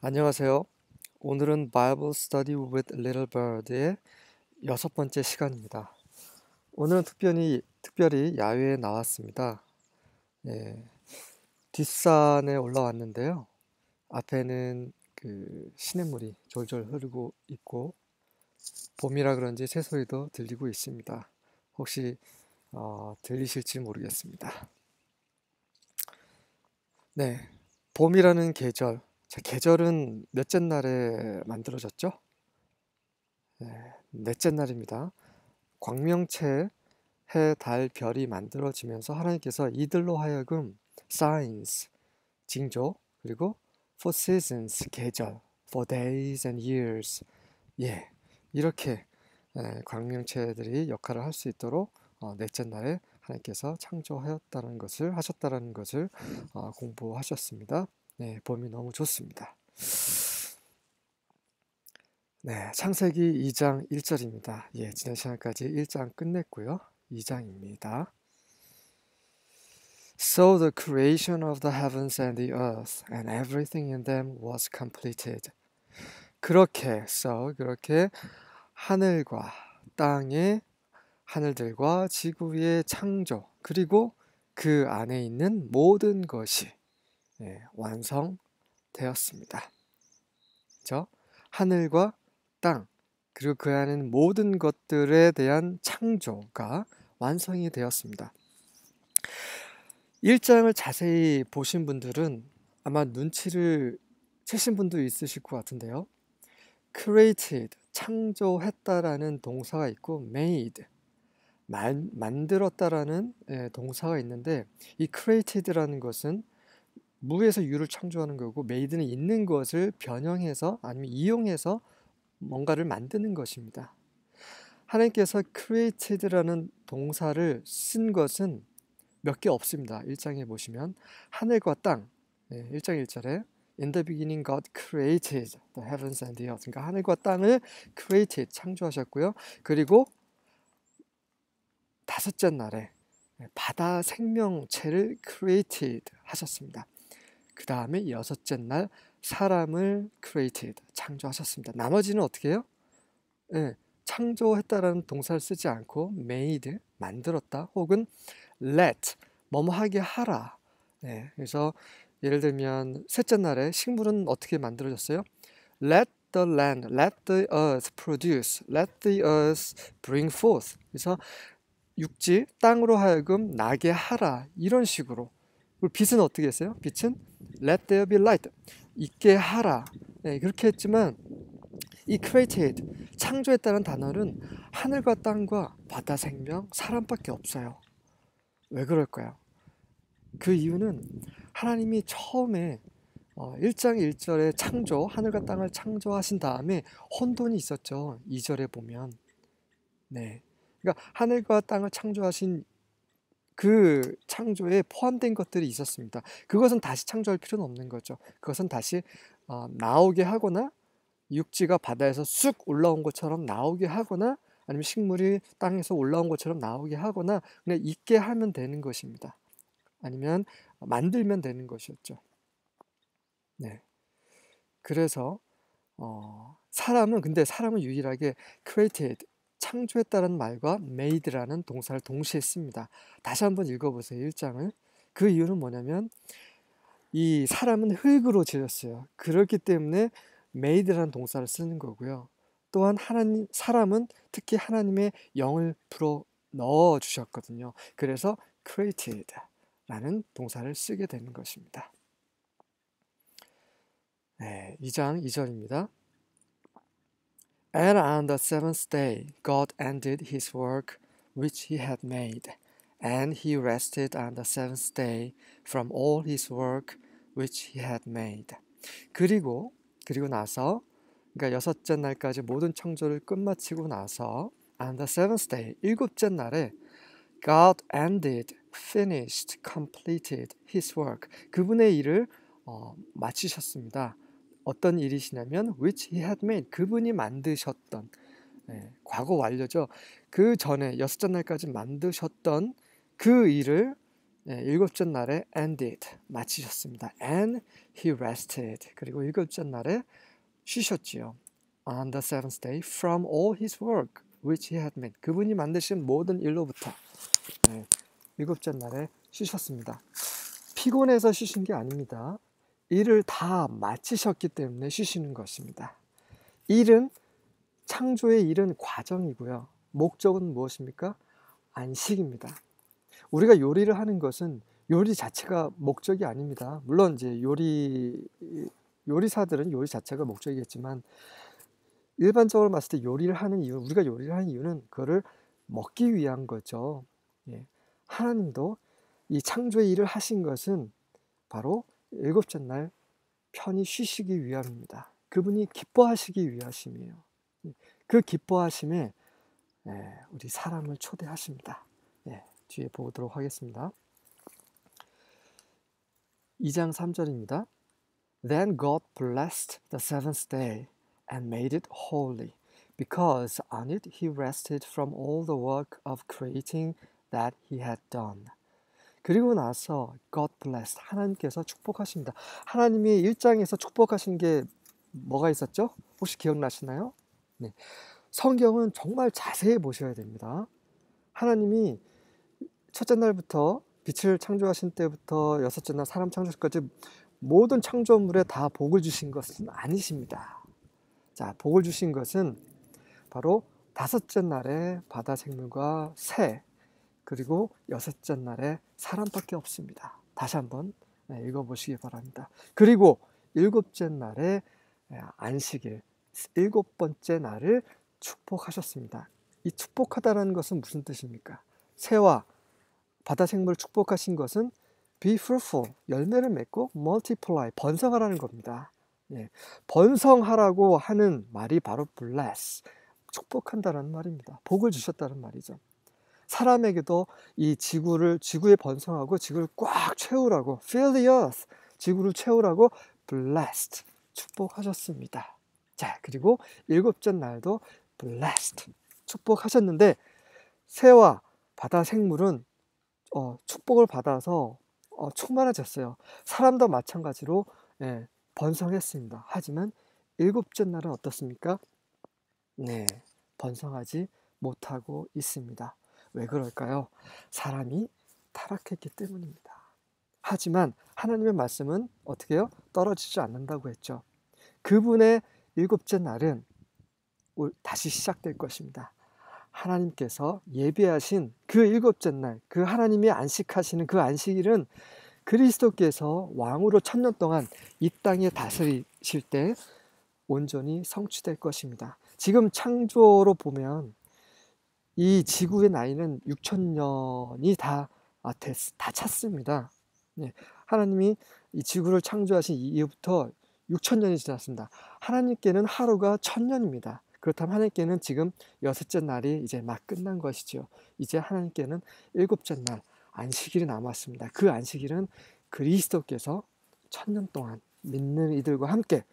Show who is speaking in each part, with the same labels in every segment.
Speaker 1: 안녕하세요. 오늘은 Bible Study with Little Bird의 6번째 시간입니다. 오늘은 특별히 야외에 나왔습니다. 예, 뒷산에 올라왔는데요. 앞에는 시냇물이 졸졸 흐르고 있고 봄이라 그런지 새소리도 들리고 있습니다. 혹시 들리실지 모르겠습니다. 네, 봄이라는 계절. 자, 계절은 몇째 날에 만들어졌죠? 넷째 날입니다. 광명체, 해, 달, 별이 만들어지면서 하나님께서 이들로 하여금 signs, 징조, 그리고 for seasons, 계절, for days and years, 예, 이렇게 광명체들이 역할을 할 수 있도록 넷째 날에 하나님께서 하셨다는 것을 공부하셨습니다. 네, 봄이 너무 좋습니다. 네, 창세기 2장 1절입니다. 예, 지난 시간까지 1장 끝냈고요. 2장입니다. So the creation of the heavens and the earth and everything in them was completed. 그렇게 하늘과 땅의 하늘들과 지구의 창조 그리고 그 안에 있는 모든 것이 완성되었습니다. 그렇죠? 하늘과 땅 그리고 그 안에는 모든 것들에 대한 창조가 완성이 되었습니다. 1장을 자세히 보신 분들은 아마 눈치를 채신 분도 있으실 것 같은데요. created, 창조했다라는 동사가 있고 made, 만들었다라는 동사가 있는데 이 created라는 것은 무에서 유를 창조하는 거고 made는 있는 것을 변형해서 아니면 이용해서 뭔가를 만드는 것입니다. 하나님께서 created라는 동사를 쓴 것은 몇 개 없습니다. 1장에 보시면 하늘과 땅, 1장 1절에 In the beginning God created the heavens and the earth. 그러니까 하늘과 땅을 created, 창조하셨고요. 그리고 다섯째 날에 바다 생명체를 created 하셨습니다. 그 다음에 여섯째 날 사람을 created, 창조하셨습니다. 나머지는 어떻게 해요? 창조했다라는 동사를 쓰지 않고 made, 만들었다 혹은 let, 뭐뭐 하게 하라. 그래서 예를 들면 셋째 날에 식물은 어떻게 만들어졌어요? Let the land, let the earth produce, let the earth bring forth. 그래서 육지, 땅으로 하여금 나게 하라. 이런 식으로. 그리고 빛은 어떻게 했어요? 빛은 let there be light, 있게 하라. 그렇게 했지만 이 created, 창조했다는 단어는 하늘과 땅과 바다 생명, 사람밖에 없어요. 왜 그럴까요? 그 이유는 하나님이 처음에 1장 1절에 창조, 하늘과 땅을 창조하신 다음에 혼돈이 있었죠. 2절에 보면. 네. 그러니까 하늘과 땅을 창조하신 그 창조에 포함된 것들이 있었습니다. 그것은 다시 창조할 필요는 없는 거죠. 그것은 다시 나오게 하거나 육지가 바다에서 쑥 올라온 것처럼 나오게 하거나 아니면 식물이 땅에서 올라온 것처럼 나오게 하거나 그냥 있게 하면 되는 것입니다. 아니면 만들면 되는 것이었죠. 네. 그래서 사람은 유일하게 created, 창조했다는 말과 made라는 동사를 동시에 씁니다. 다시 한번 읽어보세요. 1장을. 그 이유는 뭐냐면 이 사람은 흙으로 지었어요. 그렇기 때문에 made라는 동사를 쓰는 거고요. 또한 사람은 특히 하나님의 영을 불어 넣어 주셨거든요. 그래서 created라는 동사를 쓰게 되는 것입니다. 2장 2절입니다. And on the seventh day, God ended his work which he had made, and he rested on the seventh day from all his work which he had made. 그리고 나서, 그러니까 여섯째 날까지 모든 창조를 끝마치고 나서, on the seventh day, 일곱째 날에 God ended, finished, completed his work. 그분의 일을 마치셨습니다. 어떤 일이시냐면 which he had made, 그분이 만드셨던, 과거 완료죠. 그 전에 여섯째 날까지 만드셨던 그 일을 일곱째 날에 ended, 마치셨습니다. And he rested. 그리고 일곱째 날에 쉬셨지요. On the seventh day from all his work which he had made. 그분이 만드신 모든 일로부터 일곱째 날에 쉬셨습니다. 피곤해서 쉬신 게 아닙니다. 일을 다 마치셨기 때문에 쉬시는 것입니다. 일은 창조의 일은 과정이고요. 목적은 무엇입니까? 안식입니다. 우리가 요리를 하는 것은 요리 자체가 목적이 아닙니다. 물론 이제 요리사들은 요리 자체가 목적이겠지만 일반적으로 봤을 때 우리가 요리를 하는 이유는 그거를 먹기 위한 거죠. 하나님도 이 창조의 일을 하신 것은 바로 일곱째 날 편히 쉬시기 위함입니다. 그분이 기뻐하시기 위하심이에요. 그 기뻐하심에 우리 사람을 초대하십니다. 뒤에 보도록 하겠습니다. 2장 3절입니다. Then God blessed the seventh day and made it holy, because on it he rested from all the work of creating that he had done. 그리고 나서 God blessed, 하나님께서 축복하십니다. 하나님이 1장에서 축복하신 게 뭐가 있었죠? 혹시 기억나시나요? 성경은 정말 자세히 보셔야 됩니다. 하나님이 첫째 날부터 빛을 창조하신 때부터 여섯째 날 사람 창조까지 모든 창조물에 다 복을 주신 것은 아니십니다. 자, 복을 주신 것은 바로 다섯째 날에 바다 생물과 새, 그리고 여섯째 날에 사람밖에 없습니다. 다시 한번 읽어보시기 바랍니다. 그리고 일곱째 날에 안식일, 일곱 번째 날을 축복하셨습니다. 이 축복하다라는 것은 무슨 뜻입니까? 새와 바다 생물을 축복하신 것은 be fruitful, 열매를 맺고 multiply, 번성하라는 겁니다. 번성하라고 하는 말이 바로 bless, 축복한다라는 말입니다. 복을 주셨다는 말이죠. 사람에게도 이 지구에 번성하고 지구를 꽉 채우라고 fill the earth, 지구를 채우라고 blessed, 축복하셨습니다. 자, 그리고 일곱째 날도 blessed, 축복하셨는데 새와 바다 생물은 축복을 받아서 충만해졌어요. 사람도 마찬가지로 번성했습니다. 하지만 일곱째 날은 어떻습니까? 번성하지 못하고 있습니다. 왜 그럴까요? 사람이 타락했기 때문입니다. 하지만 하나님의 말씀은 어떻게 해요? 떨어지지 않는다고 했죠. 그분의 일곱째 날은 다시 시작될 것입니다. 하나님께서 예비하신 그 일곱째 날, 그 하나님이 안식하시는 그 안식일은 그리스도께서 왕으로 1000년 동안 이 땅에 다스리실 때 온전히 성취될 것입니다. 지금 창조로 보면 이 지구의 나이는 6000년이 다 찼습니다. 하나님이 이 지구를 창조하신 이후부터 6000년이 지났습니다. 하나님께는 하루가 1000년입니다. 그렇다면 하나님께는 지금 여섯째 날이 이제 막 끝난 것이죠. 이제 하나님께는 일곱째 날 안식일이 남았습니다. 그 안식일은 그리스도께서 1000년 동안 믿는 이들과 함께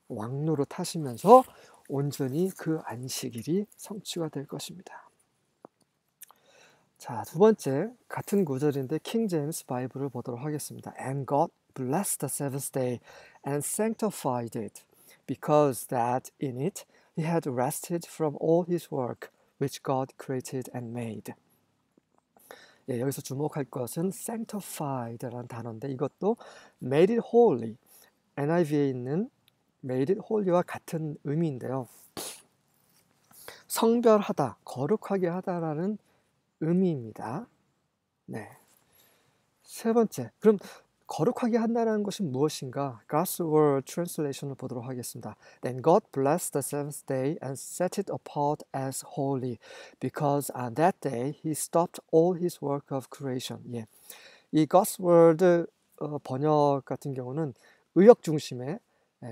Speaker 1: 왕노로 타시면서 온전히 그 안식일이 성취가 될 것입니다. 자, 두 번째 같은 구절인데 킹 제임스 바이블을 보도록 하겠습니다. And God blessed the seventh day and sanctified it, because that in it he had rested from all his work which God created and made. 여기서 주목할 것은 sanctified라는 단어인데 이것도 made it holy, NIV에 있는 made it holy와 같은 의미인데요. 성별하다, 거룩하게 하다라는 의미입니다. 세 번째, 그럼 거룩하게 한다는 것이 무엇인가? God's Word Translation을 보도록 하겠습니다. Then God blessed the seventh day and set it apart as holy, because on that day He stopped all His work of creation. 이 God's Word 번역 같은 경우는 의역 중심의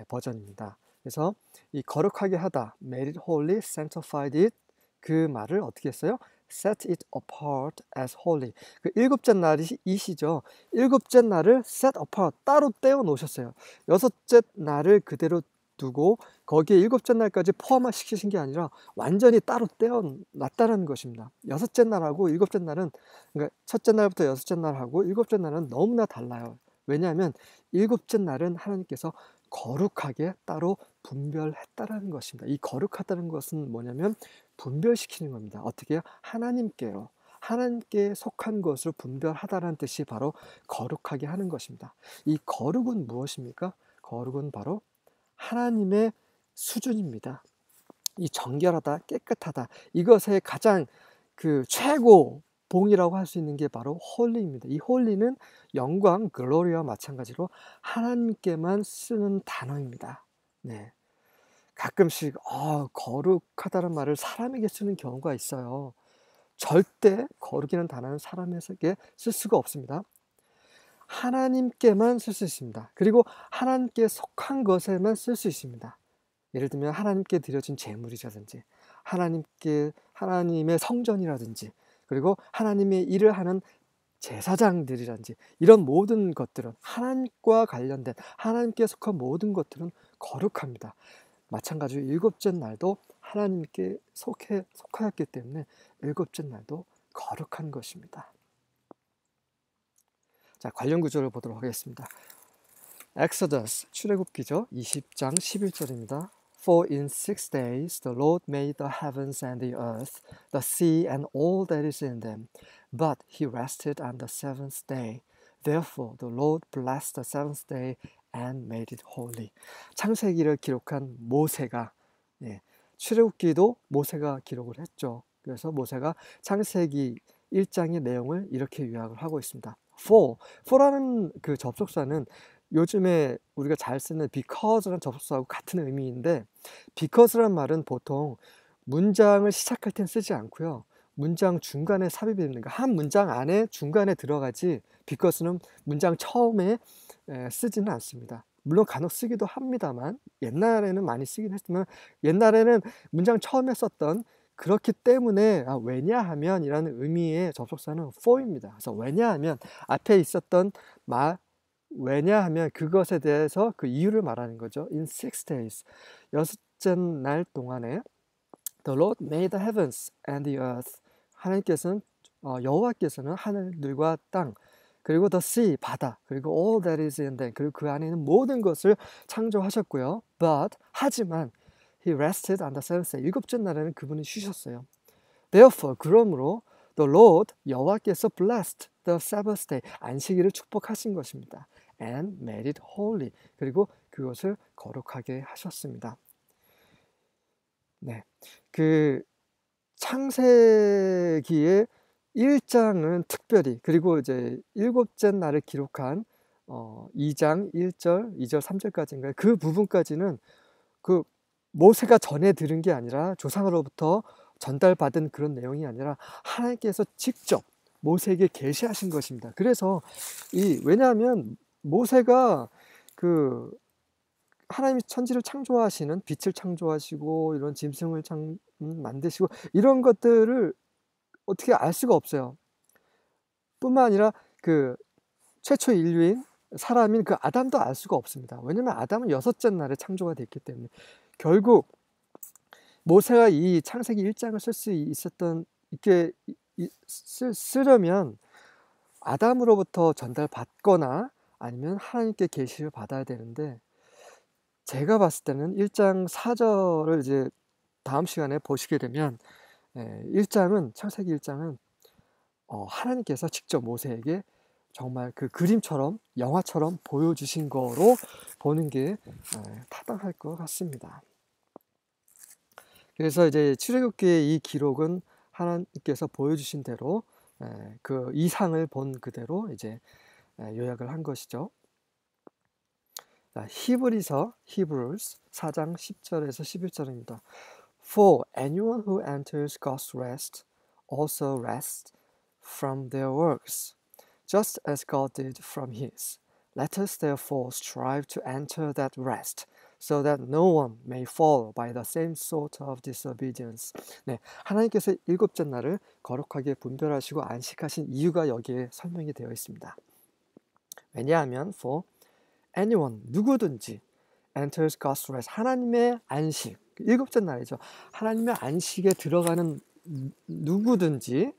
Speaker 1: 버전입니다. 그래서 이 거룩하게 하다, made it holy, sanctified it, 그 말을 어떻게 했어요? set it apart as holy. 그 일곱째 날이시죠. 일곱째 날을 set apart, 따로 떼어 놓으셨어요. 여섯째 날을 그대로 두고 거기에 일곱째 날까지 포함시키신 게 아니라 완전히 따로 떼어놨다는 것입니다. 여섯째 날하고 일곱째 날은, 그러니까 첫째 날부터 여섯째 날하고 일곱째 날은 너무나 달라요. 왜냐하면 일곱째 날은 하나님께서 거룩하게 따로 분별했다라는 것입니다. 이 거룩하다는 것은 뭐냐면 분별시키는 겁니다. 어떻게요? 하나님께요. 하나님께 속한 것을 분별하다라는 뜻이 바로 거룩하게 하는 것입니다. 이 거룩은 무엇입니까? 거룩은 바로 하나님의 수준입니다. 이 정결하다, 깨끗하다, 이것의 가장 그 최고 봉이라고 할 수 있는 게 바로 홀리입니다. 이 홀리는 영광, 글로리와 마찬가지로 하나님께만 쓰는 단어입니다. 네. 가끔씩 거룩하다는 말을 사람에게 쓰는 경우가 있어요. 절대 거룩이라는 단어는 사람에게 쓸 수가 없습니다. 하나님께만 쓸 수 있습니다. 그리고 하나님께 속한 것에만 쓸 수 있습니다. 예를 들면 하나님께 드려진 제물이라든지 하나님의 성전이라든지 그리고 하나님의 일을 하는 제사장들이라든지 이런 모든 것들은 하나님과 관련된 하나님께 속한 모든 것들은 거룩합니다. 마찬가지로 일곱째 날도 하나님께 속하였기 때문에 일곱째 날도 거룩한 것입니다. 자, 관련 구절을 보도록 하겠습니다. 엑소더스, 출애굽기죠. 20장 11절입니다. For in 6 days the Lord made the heavens and the earth, the sea and all that is in them. But he rested on the seventh day. Therefore the Lord blessed the seventh day and made it holy. 창세기를 기록한 모세가, 출애굽기도 모세가 기록을 했죠. 그래서 모세가 창세기 1장의 내용을 이렇게 요약을 하고 있습니다. for라는 그 접속사는 요즘에 우리가 잘 쓰는 because라는 접속사하고 같은 의미인데, because란 말은 보통 문장을 시작할 땐 쓰지 않고요. 문장 중간에 삽입이 됩니다. 한 문장 안에 중간에 들어가지 because는 문장 처음에 쓰지는 않습니다. 물론 간혹 쓰기도 합니다만, 옛날에는 많이 쓰긴 했지만 옛날에는 문장 처음에 썼던 그렇기 때문에 왜냐하면 이라는 의미의 접속사는 for입니다. 그래서 왜냐하면 앞에 있었던 왜냐하면 그것에 대해서 그 이유를 말하는 거죠. In 6 days, 여섯째 날 동안에 The Lord made the heavens and the earth. 하나님께서는 여호와께서는 하늘들과 땅, 그리고 the sea, 바다, 그리고 all that is in them, 그리고 그 안에 있는 모든 것을 창조하셨고요. But, 하지만 He rested on the seventh day. 일곱째 날에는 그분이 쉬셨어요. Therefore, 그러므로 the Lord, 여호와께서 blessed the Sabbath day, 안식일을 축복하신 것입니다. And made it holy, 그리고 그것을 거룩하게 하셨습니다. 네, 그 창세기의 1장은 특별히, 그리고 이제 일곱째 날을 기록한 2장 1절, 2절, 3절까지인가요? 그 부분까지는 그 모세가 전해 들은 게 아니라 조상으로부터 전달받은 그런 내용이 아니라 하나님께서 직접 모세에게 계시하신 것입니다. 그래서 왜냐하면 모세가 그 하나님이 천지를 창조하시는, 빛을 창조하시고 이런 짐승을 만드시고 이런 것들을 어떻게 알 수가 없어요. 뿐만 아니라 그 최초 인류인 사람인 그 아담도 알 수가 없습니다. 왜냐하면 아담은 여섯째 날에 창조가 됐기 때문에. 결국 모세가 이 창세기 1장을 쓸 수 쓰려면 아담으로부터 전달받거나 아니면 하나님께 계시를 받아야 되는데, 제가 봤을 때는 1장 4절을 이제 다음 시간에 보시게 되면 창세기 1장은 하나님께서 직접 모세에게 정말 그 그림처럼 영화처럼 보여주신 거로 보는 게 타당할 것 같습니다. 그래서 이제 출애굽기의 이 기록은 하나님께서 보여주신 대로 그 이상을 본 그대로 이제 요약을 한 것이죠. 히브리서 Hebrews 4장 10절에서 11절입니다. For anyone who enters God's rest also rests from their works, just as God did from his. Let us therefore strive to enter that rest, so that no one may fall by the same sort of disobedience. 네, 하나님께서 일곱째 날을 거룩하게 분별하시고 안식하신 이유가 여기에 설명이 되어 있습니다. 왜냐하면 for anyone, 누구든지 enters God's rest. 하나님의 안식. 일곱째 날이죠. 하나님의 안식에 들어가는 누구든지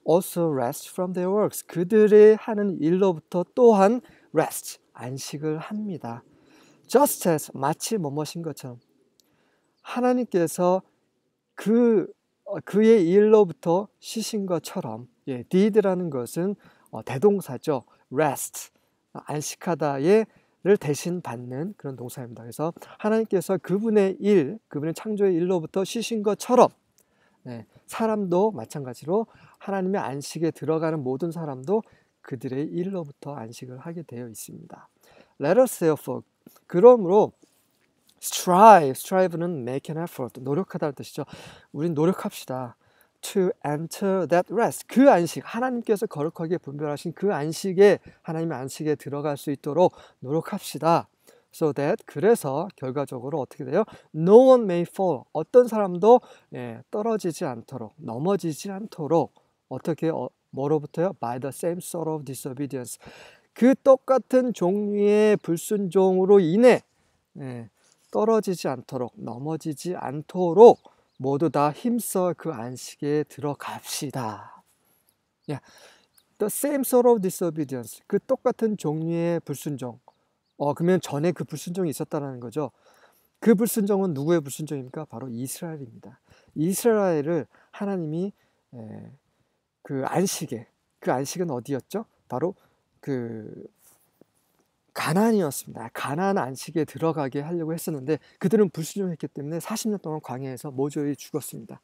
Speaker 1: also rest from their works. 그들의 하는 일로부터 또한 rest, 안식을 합니다. just as, 마치 뭐뭐인 것처럼. 하나님께서 그의 일로부터 쉬신 것처럼, did라는 것은 대동사죠. rest, 안식하다를 대신 받는 그런 동사입니다. 그래서 하나님께서 그분의 일, 그분의 창조의 일로부터 쉬신 것처럼, 사람도 마찬가지로 하나님의 안식에 들어가는 모든 사람도 그들의 일로부터 안식을 하게 되어 있습니다. Let us therefore, 그러므로 strive는 make an effort, 노력하다는 뜻이죠. 우린 노력합시다. to enter that rest, 그 안식, 하나님께서 거룩하게 분별하신 그 안식에, 하나님의 안식에 들어갈 수 있도록 노력합시다. So that, 그래서 결과적으로 어떻게 돼요? No one may fall, 어떤 사람도 떨어지지 않도록, 넘어지지 않도록, 어떻게 뭐로부터요? By the same sort of disobedience, 그 똑같은 종류의 불순종으로 인해 떨어지지 않도록, 넘어지지 않도록 모두 다 힘써 그 안식에 들어갑시다. The same sort of disobedience, 그 똑같은 종류의 불순종. 그러면 전에 그 불순종이 있었다는 거죠. 그 불순종은 누구의 불순종입니까? 바로 이스라엘입니다. 이스라엘을 하나님이 그 안식은 어디였죠? 바로 그 가나안이었습니다. 가나안 안식에 들어가게 하려고 했었는데 그들은 불순종했기 때문에 40년 동안 광야에서 모조리 죽었습니다.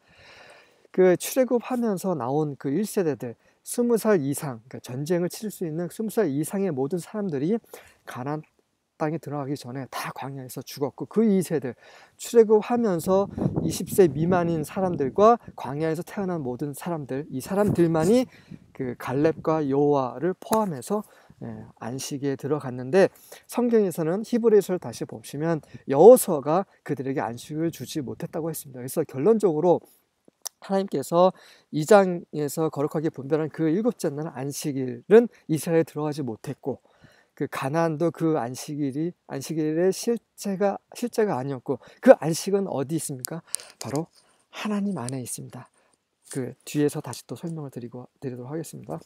Speaker 1: 그 출애굽하면서 나온 그 1세대들 20살 이상, 그러니까 전쟁을 치를 수 있는 20살 이상의 모든 사람들이 가나안 땅에 들어가기 전에 다 광야에서 죽었고, 그 2세들 출애굽하면서 20세 미만인 사람들과 광야에서 태어난 모든 사람들, 이 사람들만이 그 갈렙과 여호와를 포함해서 안식에 들어갔는데, 성경에서는 히브리서를 다시 보시면 여호수아가 그들에게 안식을 주지 못했다고 했습니다. 그래서 결론적으로 하나님께서 2장에서 거룩하게 분별한 그 7째 날 안식일은 이스라엘에 들어가지 못했고, 그 가나안도 그 안식일의 실제가 아니었고, 그 안식은 어디 있습니까? 바로 하나님 안에 있습니다. 그 뒤에서 다시 또 설명을 드리도록 하겠습니다.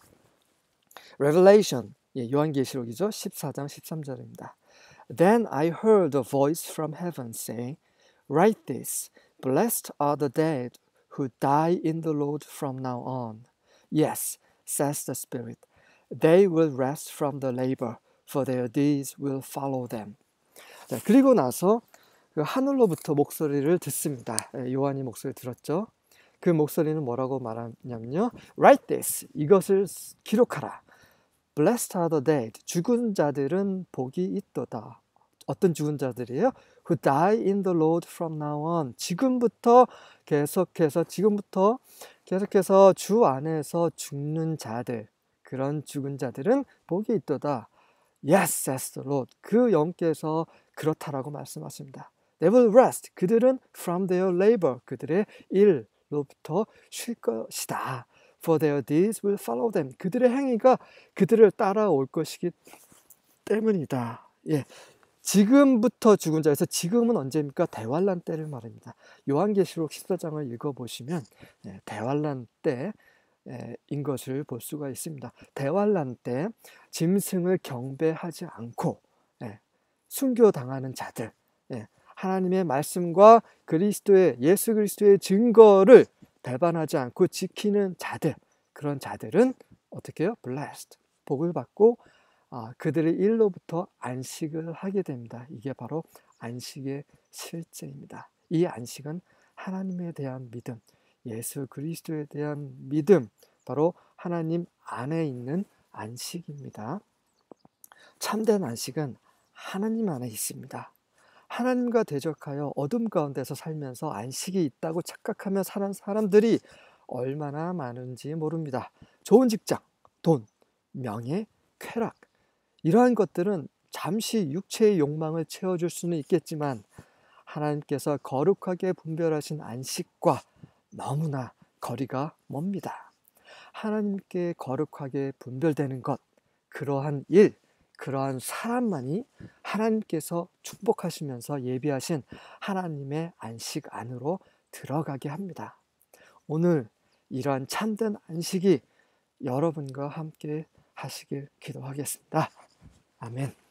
Speaker 1: Revelation, 요한계시록이죠. 14장 13절입니다. Then I heard a voice from heaven saying, Write this, blessed are the dead who die in the Lord from now on. Yes, says the Spirit, they will rest from the labor, for their deeds will follow them. 자, 그리고 나서 그 하늘로부터 목소리를 듣습니다. 요한이 목소리를 들었죠. 그 목소리는 뭐라고 말하냐면요. Write this, 이것을 기록하라. Blessed are the dead, 죽은 자들은 복이 있도다. 어떤 죽은 자들이에요? Who die in the Lord from now on. 지금부터 계속해서 주 안에서 죽는 자들, 그런 죽은 자들은 복이 있도다. Yes, says the Lord. 그 영께서 그렇다라고 말씀하십니다. They will rest. 그들은 from their labor, 그들의 일로부터 쉴 것이다. For their deeds will follow them. 그들의 행위가 그들을 따라올 것이기 때문이다. 지금부터 죽은 자에서, 지금은 언제입니까? 대환란 때를 말합니다. 요한계시록 14장을 읽어보시면 대환란 때인 것을 볼 수가 있습니다. 대환란 때 짐승을 경배하지 않고 순교당하는 자들, 하나님의 말씀과 예수 그리스도의 증거를 배반하지 않고 지키는 자들, 그런 자들은 어떻게 해요? Blessed, 복을 받고 그들의 일로부터 안식을 하게 됩니다. 이게 바로 안식의 실제입니다. 이 안식은 하나님에 대한 믿음, 예수 그리스도에 대한 믿음, 바로 하나님 안에 있는 안식입니다. 참된 안식은 하나님 안에 있습니다. 하나님과 대적하여 어둠 가운데서 살면서 안식이 있다고 착각하며 사는 사람들이 얼마나 많은지 모릅니다. 좋은 직장, 돈, 명예, 쾌락, 이러한 것들은 잠시 육체의 욕망을 채워줄 수는 있겠지만 하나님께서 거룩하게 분별하신 안식과 너무나 거리가 멉니다. 하나님께 거룩하게 분별되는 것, 그러한 일, 그러한 사람만이 하나님께서 축복하시면서 예비하신 하나님의 안식 안으로 들어가게 합니다. 오늘 이러한 참된 안식이 여러분과 함께 하시길 기도하겠습니다. 아멘.